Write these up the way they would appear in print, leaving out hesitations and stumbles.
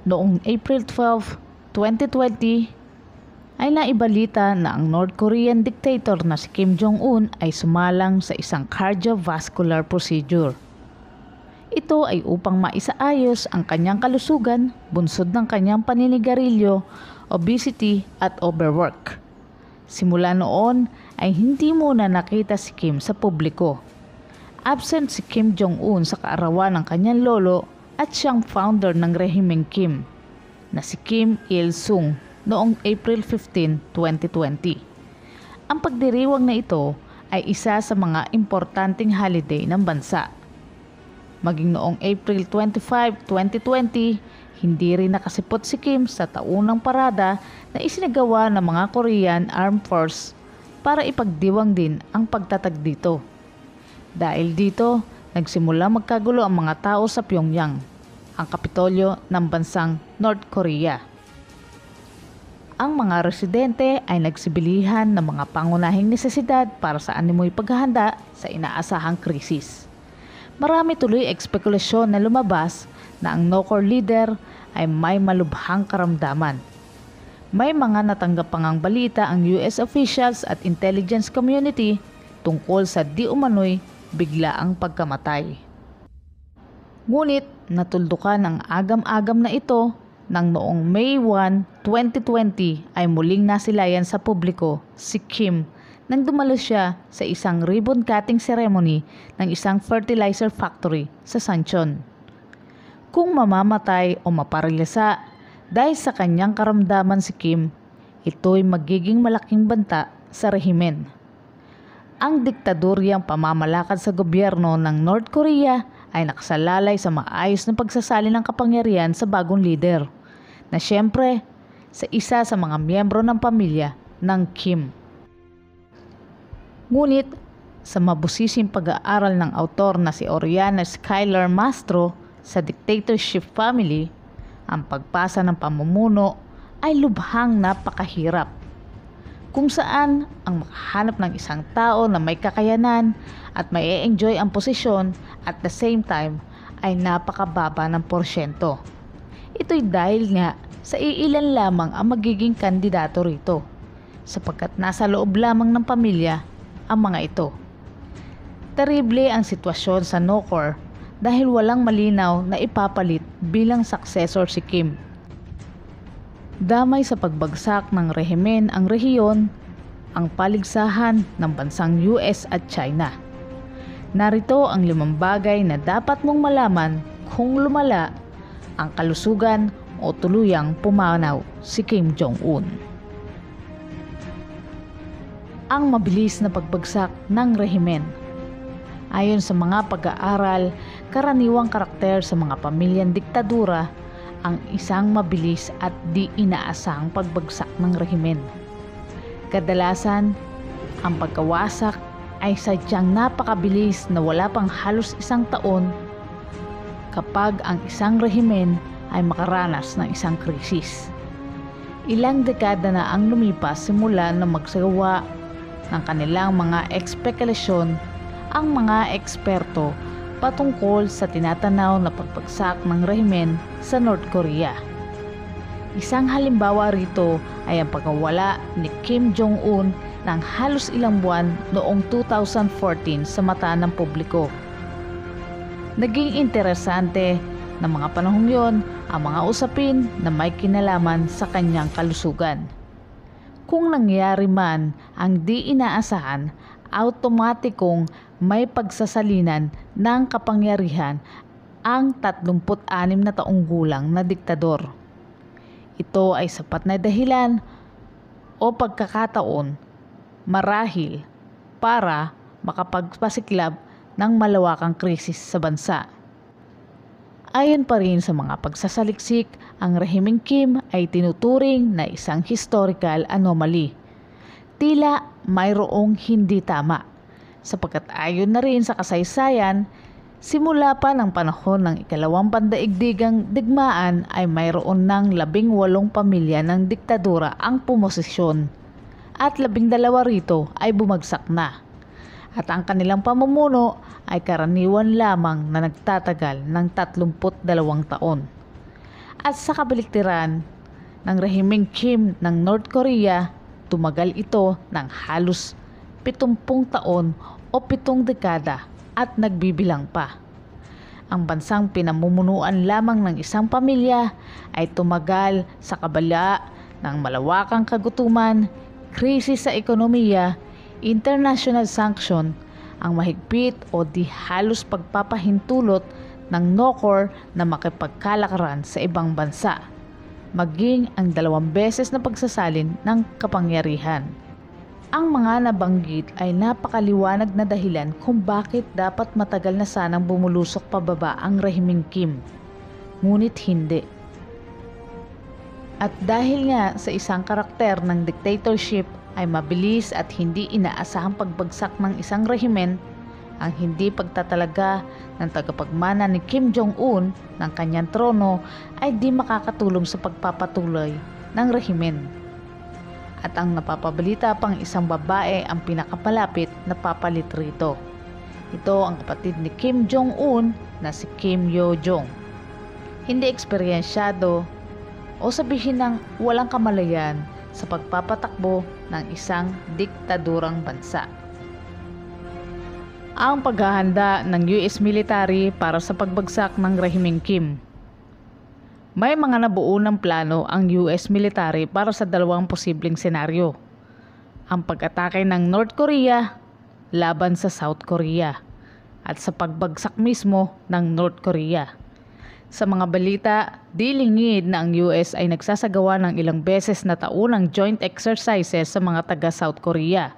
Noong April 12, 2020, ay naibalita na ang North Korean dictator na si Kim Jong-un ay sumalang sa isang cardiovascular procedure. Ito ay upang maisaayos ang kanyang kalusugan, bunsod ng kanyang paninigarilyo, obesity at overwork. Simula noon ay hindi muna nakita si Kim sa publiko. Absent si Kim Jong-un sa kaarawan ng kanyang lolo at siyang founder ng rehimeng Kim, na si Kim Il-sung noong April 15, 2020. Ang pagdiriwang na ito ay isa sa mga importanteng holiday ng bansa. Maging noong April 25, 2020, hindi rin nakasipot si Kim sa taunang parada na isinagawa ng mga Korean Armed Force para ipagdiwang din ang pagtatag dito. Dahil dito, nagsimula magkagulo ang mga tao sa Pyongyang, ang kapitolyo ng bansang North Korea. Ang mga residente ay nagsibilihan ng mga pangunahing nesesidad para sa animoy paghahanda sa inaasahang krisis. Marami tuloy ekspekulasyon na lumabas na ang North leader ay may malubhang karamdaman. May mga natanggap pang ang balita ang US officials at intelligence community tungkol sa di umano'y biglaang pagkamatay. Ngunit natuldukan ang agam-agam na ito nang noong May 1, 2020 ay muling nasilayan sa publiko si Kim nang dumalo siya sa isang ribbon cutting ceremony ng isang fertilizer factory sa Sancheon. Kung mamamatay o maparilisa dahil sa kanyang karamdaman si Kim, ito'y magiging malaking banta sa rehimen. Ang diktadoryang pamamalakad sa gobyerno ng North Korea ay nakasalalay sa maayos na pagsasali ng kapangyarihan sa bagong leader, na siyempre sa isa sa mga miyembro ng pamilya ng Kim. Ngunit sa mabusising pag-aaral ng autor na si Oriana Skylar Mastro sa Dictatorship Family, ang pagpasa ng pamumuno ay lubhang napakahirap, kung saan ang makahanap ng isang tao na may kakayanan at may enjoy ang posisyon at the same time ay napakababa ng porsyento. Ito'y dahil nga sa iilan lamang ang magiging kandidato rito, sapagkat nasa loob lamang ng pamilya ang mga ito. Terrible ang sitwasyon sa North dahil walang malinaw na ipapalit bilang successor si Kim. Damay sa pagbagsak ng rehimen ang rehiyon, ang paligsahan ng bansang US at China. Narito ang 5 bagay na dapat mong malaman kung lumala ang kalusugan o tuluyang pumanaw si Kim Jong-un. Ang mabilis na pagbagsak ng rehimen. Ayon sa mga pag-aaral, karaniwang karakter sa mga pamilyang diktadura ang isang mabilis at di inaasahang pagbagsak ng rehimen. Kadalasan, ang pagkawasak ay sadyang napakabilis na wala pang halos isang taon kapag ang isang rehimen ay makaranas ng isang krisis. Ilang dekada na ang lumipas simula na magsagawa ng kanilang mga ekspekulasyon ang mga eksperto patungkol sa tinatanaw na pagbagsak ng rehimen sa North Korea. Isang halimbawa rito ay ang pagkawala ni Kim Jong-un ng halos ilang buwan noong 2014 sa mata ng publiko. Naging interesante ng mga panahong yon ang mga usapin na may kinalaman sa kanyang kalusugan. Kung nangyari man ang di inaasahan, automatikong may pagsasalinan ng kapangyarihan ang 36 na taong gulang na diktador. Ito ay sapat na dahilan o pagkakataon marahil para makapagpasiklab ng malawakang krisis sa bansa. Ayon pa rin sa mga pagsasaliksik, ang rehimeng Kim ay tinuturing na isang historical anomaly. Tila mayroong hindi tama, sapagkat ayon na rin sa kasaysayan, simula pa ng panahon ng ikalawang pandaigdigang digmaan ay mayroon ng 18 pamilya ng diktadura ang pumosisyon at 12 rito ay bumagsak na. At ang kanilang pamumuno ay karaniwan lamang na nagtatagal ng 32 taon. At sa kabaliktaran ng rehimeng Kim ng North Korea, tumagal ito ng halos 70 taon o 7 dekada at nagbibilang pa. Ang bansang pinamumunuan lamang ng isang pamilya ay tumagal sa kabala ng malawakang kagutuman, krisis sa ekonomiya, international sanction, ang mahigpit o di halos pagpapahintulot ng NOCOR na makipagkalakaran sa ibang bansa, maging ang 2 beses na pagsasalin ng kapangyarihan. Ang mga nabanggit ay napakaliwanag na dahilan kung bakit dapat matagal na sanang bumulusok pababa ang rehimeng Kim. Ngunit hindi. At dahil nga sa isang karakter ng dictatorship ay mabilis at hindi inaasahang pagbagsak ng isang rehimen, ang hindi pagtatalaga ng tagapagmana ni Kim Jong-un ng kanyang trono ay di makakatulong sa pagpapatuloy ng rehimen. At ang napapabalita pang isang babae ang pinakapalapit na papalit rito. Ito ang kapatid ni Kim Jong-un na si Kim Yo-jong. Hindi eksperyensyado o sabihin ng walang kamalayan sa pagpapatakbo ng isang diktadurang bansa. Ang paghahanda ng US military para sa pagbagsak ng rehimeng Kim. May mga nabuo ng plano ang US military para sa 2 posibleng senaryo. Ang pag-atake ng North Korea laban sa South Korea at sa pagbagsak mismo ng North Korea. Sa mga balita, dilingid na ang US ay nagsasagawa ng ilang beses na taunang joint exercises sa mga taga-South Korea,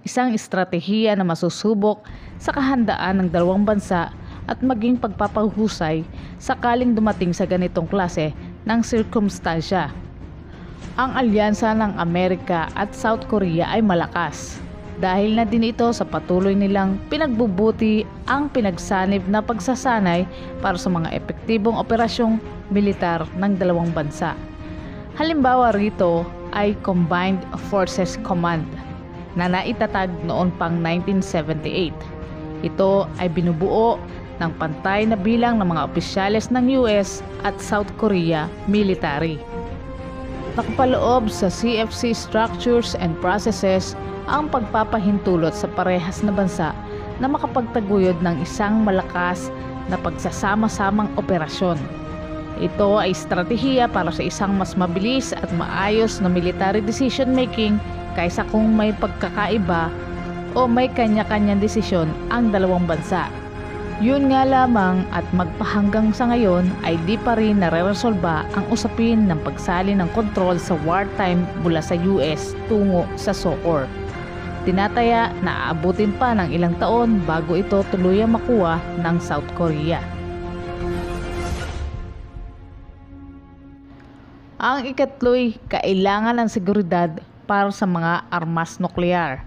isang estratehiya na masusubok sa kahandaan ng 2 bansa at maging pagpapahusay sakaling dumating sa ganitong klase ng sirkumstansya. Ang alyansa ng Amerika at South Korea ay malakas dahil na din ito sa patuloy nilang pinagbubuti ang pinagsanib na pagsasanay para sa mga epektibong operasyong militar ng 2 bansa. Halimbawa rito ay Combined Forces Command na naitatag noon pang 1978. Ito ay binubuo ng pantay na bilang ng mga opisyales ng US at South Korea military. Nakapaloob sa CFC structures and processes ang pagpapahintulot sa parehas na bansa na makapagtaguyod ng isang malakas na pagsasama-samang operasyon. Ito ay estratehiya para sa isang mas mabilis at maayos na military decision making kaysa kung may pagkakaiba o may kanya-kanyang desisyon ang 2 bansa. Yun nga lamang at magpahanggang sa ngayon ay di pa rin nare-resolba ang usapin ng pagsali ng kontrol sa wartime mula sa US tungo sa SOCOR. Tinataya na aabutin pa ng ilang taon bago ito tuluyang makuha ng South Korea. Ang ikatloy, kailangan ng seguridad para sa mga armas nuklear.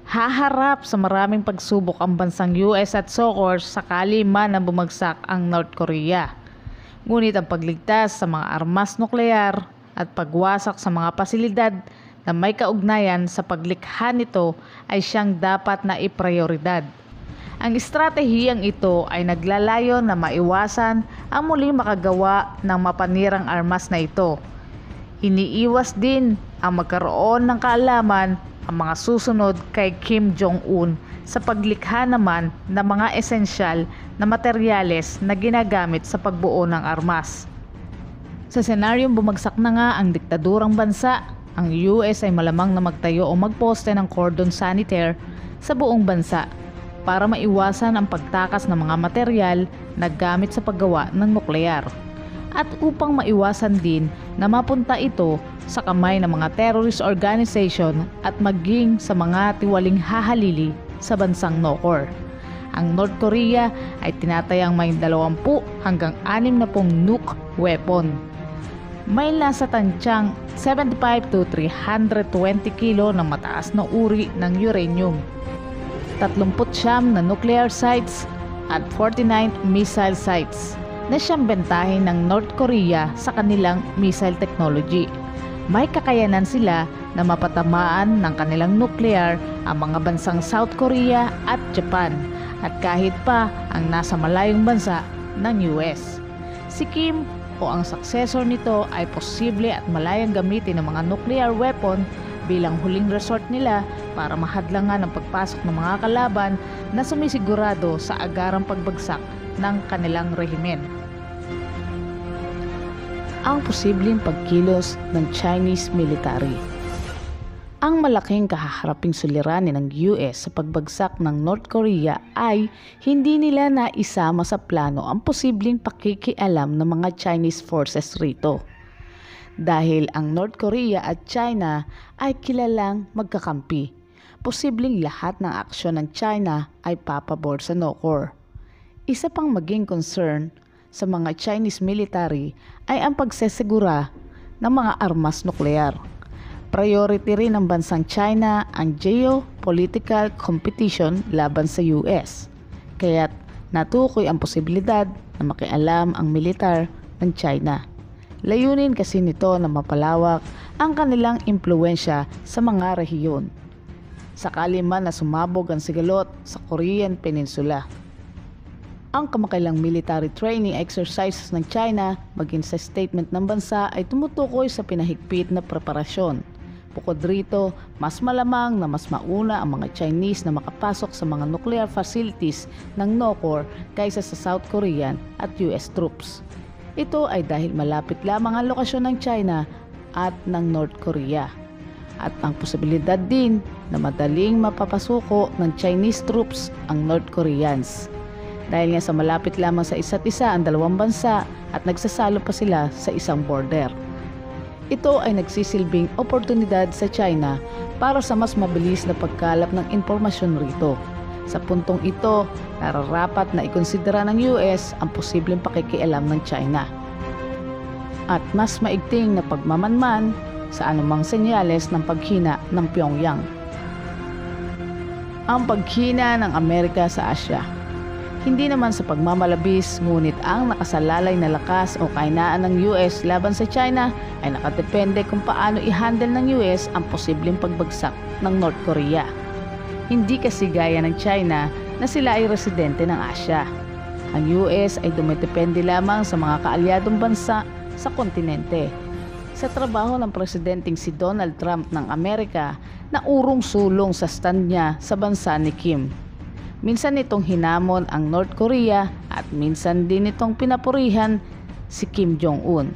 Haharap sa maraming pagsubok ang bansang US at SOCOR sakali man na bumagsak ang North Korea. Ngunit ang pagligtas sa mga armas nuklear at pagwasak sa mga pasilidad na may kaugnayan sa paglikha nito ay siyang dapat na iprioridad. Ang estratehiyang ito ay naglalayon na maiwasan ang muling makagawa ng mapanirang armas na ito. Iniiwas din ang magkaroon ng kaalaman ang mga susunod kay Kim Jong-un sa paglikha naman ng mga esensyal na materyales na ginagamit sa pagbuo ng armas. Sa senaryong bumagsak na nga ang diktadurang bansa, ang US ay malamang na magtayo o magposte ng cordon sanitaire sa buong bansa para maiwasan ang pagtakas ng mga materyal na gamit sa paggawa ng nuklear. At upang maiwasan din na mapunta ito sa kamay ng mga terrorist organization at maging sa mga tiwaling hahalili sa bansang NOCOR. Ang North Korea ay tinatayang may 20 hanggang 60 nuke weapon. May nasa tantyang 75 to 320 kilo ng mataas na uri ng uranium, 39 na nuclear sites at 49 missile sites na siyang bentahin ng North Korea sa kanilang missile technology. May kakayanan sila na mapatamaan ng kanilang nuclear ang mga bansang South Korea at Japan at kahit pa ang nasa malayong bansa ng US. Si Kim o ang successor nito ay posible at malayang gamitin ng mga nuclear weapon bilang huling resort nila para mahadlangan ang pagpasok ng mga kalaban na sumisigurado sa agarang pagbagsak ng kanilang rehimen. Ang posibleng pagkilos ng Chinese military. Ang malaking kahaharaping suliranin ng US sa pagbagsak ng North Korea ay hindi nila naisama sa plano ang posibleng pakikialam ng mga Chinese forces rito. Dahil ang North Korea at China ay kilalang magkakampi, posibleng lahat ng aksyon ng China ay papabor sa NOCOR. Isa pang maging concern sa mga Chinese military ay ang pagsesigura ng mga armas nuklear. Priority rin ng bansang China ang geopolitical competition laban sa US. Kaya't natukoy ang posibilidad na makialam ang militar ng China. Layunin kasi nito na mapalawak ang kanilang impluwensya sa mga rehiyon. Sakali man na sumabog ang sigalot sa Korean Peninsula. Ang kamakailang military training exercises ng China maging sa statement ng bansa ay tumutukoy sa pinahigpit na preparasyon. Bukod rito, mas malamang na mas mauna ang mga Chinese na makapasok sa mga nuclear facilities ng NOCOR kaysa sa South Korean at US troops. Ito ay dahil malapit lamang ang lokasyon ng China at ng North Korea. At ang posibilidad din na madaling mapapasuko ng Chinese troops ang North Koreans. Dahil nga sa malapit lamang sa isa't isa ang dalawang bansa at nagsasalo pa sila sa isang border. Ito ay nagsisilbing oportunidad sa China para sa mas mabilis na pagkalap ng impormasyon rito. Sa puntong ito, nararapat na ikonsidera ng US ang posibleng pakikialam ng China. At mas maigting na pagmamanman sa anumang senyales ng paghina ng Pyongyang. Ang paghina ng Amerika sa Asya. Hindi naman sa pagmamalabis, ngunit ang nakasalalay na lakas o kahinaan ng US laban sa China ay nakadepende kung paano i-handle ng US ang posibleng pagbagsak ng North Korea. Hindi kasi gaya ng China na sila ay residente ng Asya. Ang US ay dumidepende lamang sa mga kaalyadong bansa sa kontinente. Sa trabaho ng presidenteng si Donald Trump ng Amerika na urong-sulong sa stand niya sa bansa ni Kim. Minsan nitong hinamon ang North Korea at minsan din nitong pinapurihan si Kim Jong-un.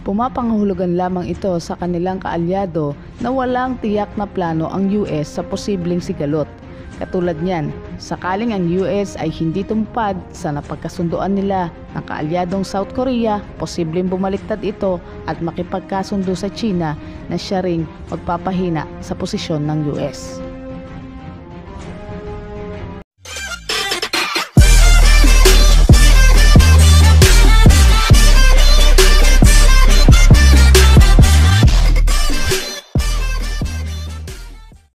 Pumapangahulugan lamang ito sa kanilang kaalyado na walang tiyak na plano ang US sa posibleng sigalot. Katulad niyan, sakaling ang US ay hindi tumupad sa napagkasunduan nila ng kaalyadong South Korea, posibleng bumaliktad ito at makipagkasundo sa China na siya ring magpapahina sa posisyon ng US.